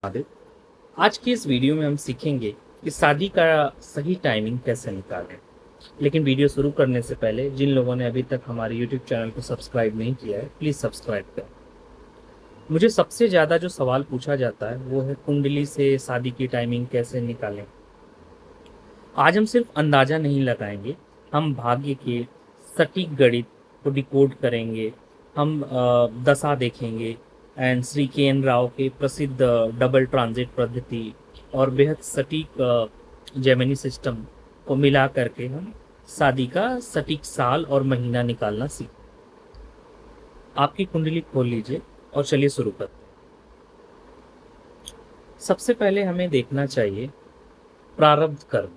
आदित्य, आज की इस वीडियो में हम सीखेंगे कि शादी का सही टाइमिंग कैसे निकालें। लेकिन वीडियो शुरू करने से पहले जिन लोगों ने अभी तक हमारे यूट्यूब चैनल को सब्सक्राइब नहीं किया है, प्लीज़ सब्सक्राइब करें। मुझे सबसे ज़्यादा जो सवाल पूछा जाता है वो है कुंडली से शादी की टाइमिंग कैसे निकालें। आज हम सिर्फ अंदाज़ा नहीं लगाएंगे, हम भाग्य के सटीक गणित को डिकोड करेंगे। हम दशा देखेंगे एंड श्री के एन राव के प्रसिद्ध डबल ट्रांजिट पद्धति और बेहद सटीक जेमिनी सिस्टम को मिला करके हम शादी का सटीक साल और महीना निकालना सीख। आपकी कुंडली खोल लीजिए और चलिए शुरू करते हैं। सबसे पहले हमें देखना चाहिए प्रारब्ध कर्म।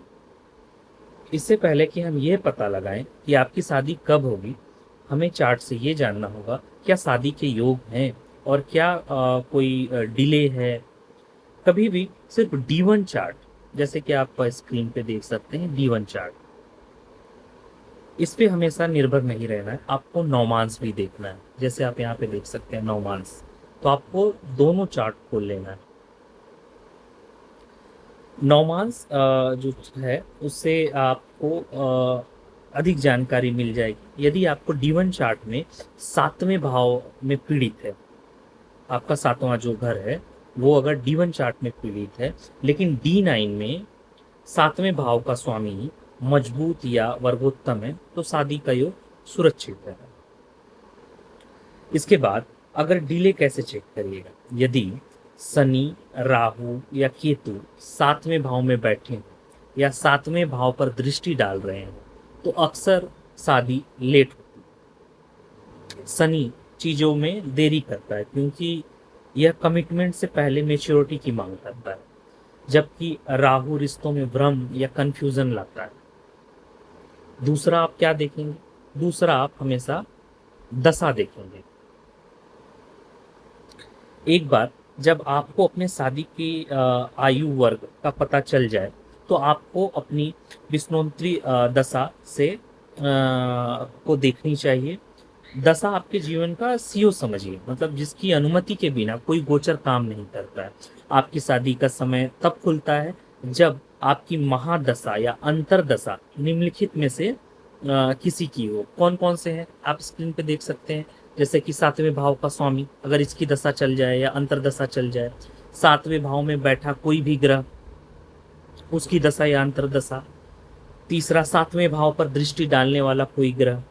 इससे पहले कि हम यह पता लगाएं कि आपकी शादी कब होगी, हमें चार्ट से ये जानना होगा क्या शादी के योग हैं और क्या कोई डिले है। कभी भी सिर्फ D1 चार्ट, जैसे कि आप स्क्रीन पे देख सकते हैं D1 चार्ट, इस पे हमेशा निर्भर नहीं रहना है। आपको नौमांस भी देखना है, जैसे आप यहाँ पे देख सकते हैं नौमांस। तो आपको दोनों चार्ट खोल लेना है। नौमांस जो है उससे आपको अधिक जानकारी मिल जाएगी। यदि आपको D1 चार्ट में 7वें भाव में पीड़ित है, आपका 7वां जो घर है वो अगर D1 चार्ट में पीड़ित है, लेकिन D9 में 7वें भाव का स्वामी मजबूत या वर्गोत्तम है, तो शादी का योग सुरक्षित है। इसके बाद अगर डिले कैसे चेक करिएगा, यदि शनि, राहु या केतु 7वें भाव में बैठे हैं या 7वें भाव पर दृष्टि डाल रहे हैं तो अक्सर शादी लेट होती है। शनि चीज़ों में देरी करता है क्योंकि यह कमिटमेंट से पहले मेच्योरिटी की मांग करता है, जबकि राहु रिश्तों में भ्रम या कंफ्यूजन लाता है। दूसरा आप क्या देखेंगे? दूसरा आप हमेशा दशा देखेंगे। एक बार जब आपको अपने शादी की आयु वर्ग का पता चल जाए तो आपको अपनी विष्णोत्तरी दशा से को देखनी चाहिए। दशा आपके जीवन का सीओ समझिए, मतलब जिसकी अनुमति के बिना कोई गोचर काम नहीं करता है। आपकी शादी का समय तब खुलता है जब आपकी महादशा या अंतरदशा निम्नलिखित में से किसी की हो। कौन कौन से हैं आप स्क्रीन पे देख सकते हैं, जैसे कि 7वें भाव का स्वामी अगर इसकी दशा चल जाए या अंतरदशा चल जाए, 7वें भाव में बैठा कोई भी ग्रह उसकी दशा या अंतरदशा, तीसरा 7वें भाव पर दृष्टि डालने वाला कोई ग्रह,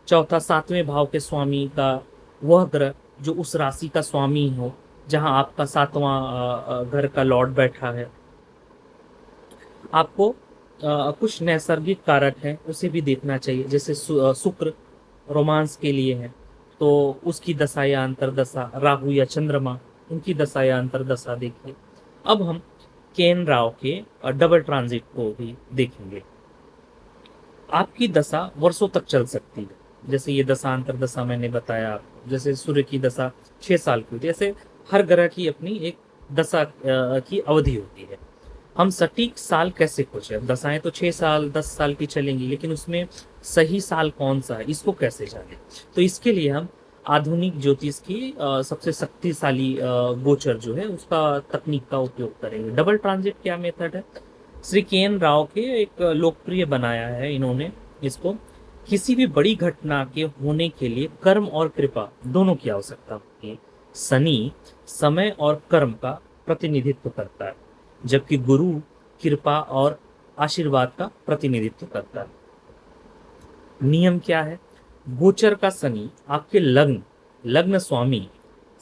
चौथा 7वें भाव के स्वामी का वह ग्रह जो उस राशि का स्वामी हो जहां आपका 7वां घर का लॉर्ड बैठा है। आपको कुछ नैसर्गिक कारक हैं उसे भी देखना चाहिए, जैसे शुक्र रोमांस के लिए है तो उसकी दशा या अंतरदशा, राहु या चंद्रमा उनकी दशा या अंतरदशा देखिए। अब हम केन राव के डबल ट्रांजिट को भी देखेंगे। आपकी दशा वर्षों तक चल सकती है, जैसे ये दशा अंतरदशा मैंने बताया आपको। जैसे सूर्य की दशा 6 साल की होती है, ऐसे हर ग्रह की अपनी एक दशा की अवधि होती है। हम सटीक साल कैसे खोजें? अब दशाएं तो 6 साल 10 साल की चलेंगी, लेकिन उसमें सही साल कौन सा है इसको कैसे जाने? तो इसके लिए हम आधुनिक ज्योतिष की सबसे शक्तिशाली गोचर जो है उसका तकनीक का उपयोग करेंगे। डबल ट्रांजिट क्या मेथड है? श्री के एन राव के एक लोकप्रिय बनाया है इन्होंने इसको। किसी भी बड़ी घटना के होने के लिए कर्म और कृपा दोनों की आवश्यकता होती है। शनि समय और कर्म का प्रतिनिधित्व करता है, जबकि गुरु कृपा और आशीर्वाद का प्रतिनिधित्व करता है। नियम क्या है? गोचर का शनि आपके लग्न लग्न स्वामी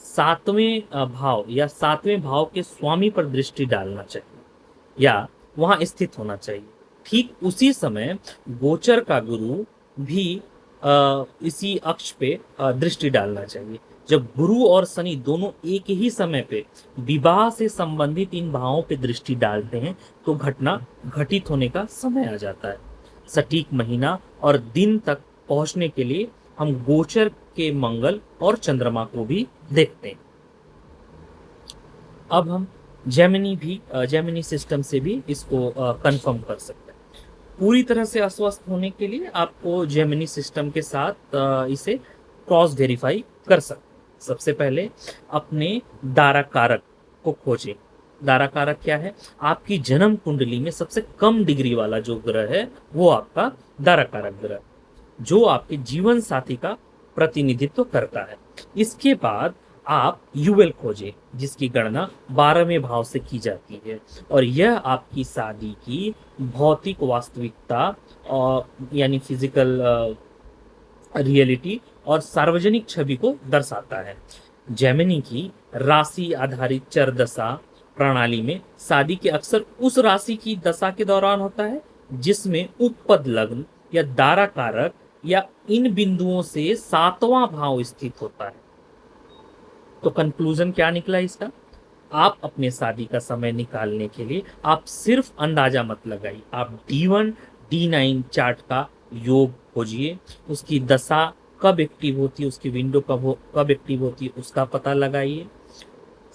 7वें भाव या 7वें भाव के स्वामी पर दृष्टि डालना चाहिए या वहां स्थित होना चाहिए। ठीक उसी समय गोचर का गुरु भी इसी अक्ष पे दृष्टि डालना चाहिए। जब गुरु और शनि दोनों एक ही समय पे विवाह से संबंधित इन भावों पे दृष्टि डालते हैं तो घटना घटित होने का समय आ जाता है। सटीक महीना और दिन तक पहुंचने के लिए हम गोचर के मंगल और चंद्रमा को भी देखते हैं। अब हम जेमिनी सिस्टम से भी इसको कंफर्म कर सकते हैं। पूरी तरह से अस्वस्थ होने के लिए आपको जेमिनी सिस्टम के साथ इसे क्रॉस वेरीफाई कर सकते हैं। सबसे पहले अपने दारा कारक को खोजें। दारा कारक क्या है? आपकी जन्म कुंडली में सबसे कम डिग्री वाला जो ग्रह है वो आपका दारा कारक ग्रह, जो आपके जीवन साथी का प्रतिनिधित्व करता है। इसके बाद आप यूएल खोजें, जिसकी गणना 12वें भाव से की जाती है, और यह आपकी शादी की भौतिक वास्तविकता और यानी फिजिकल रियलिटी और सार्वजनिक छवि को दर्शाता है। जेमिनी की राशि आधारित चर दशा प्रणाली में शादी के अक्सर उस राशि की दशा के दौरान होता है जिसमें उपपद लग्न या दारा कारक या इन बिंदुओं से 7वां भाव स्थित होता है। तो कंक्लूजन क्या निकला इसका? आप अपने शादी का समय निकालने के लिए आप सिर्फ अंदाजा मत लगाइए, आप D1 D9 चार्ट का योग खोजिए, उसकी दशा कब एक्टिव होती है, उसकी विंडो कब एक्टिव होती है उसका पता लगाइए।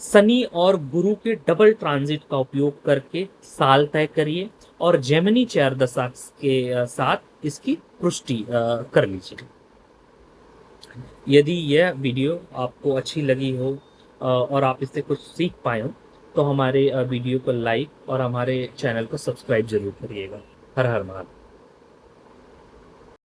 शनि और गुरु के डबल ट्रांजिट का उपयोग करके साल तय करिए और जेमिनी चार दशा के साथ इसकी पुष्टि कर लीजिए। यदि यह वीडियो आपको अच्छी लगी हो और आप इससे कुछ सीख पाए हो तो हमारे वीडियो को लाइक और हमारे चैनल को सब्सक्राइब जरूर करिएगा। हर हर महादेव।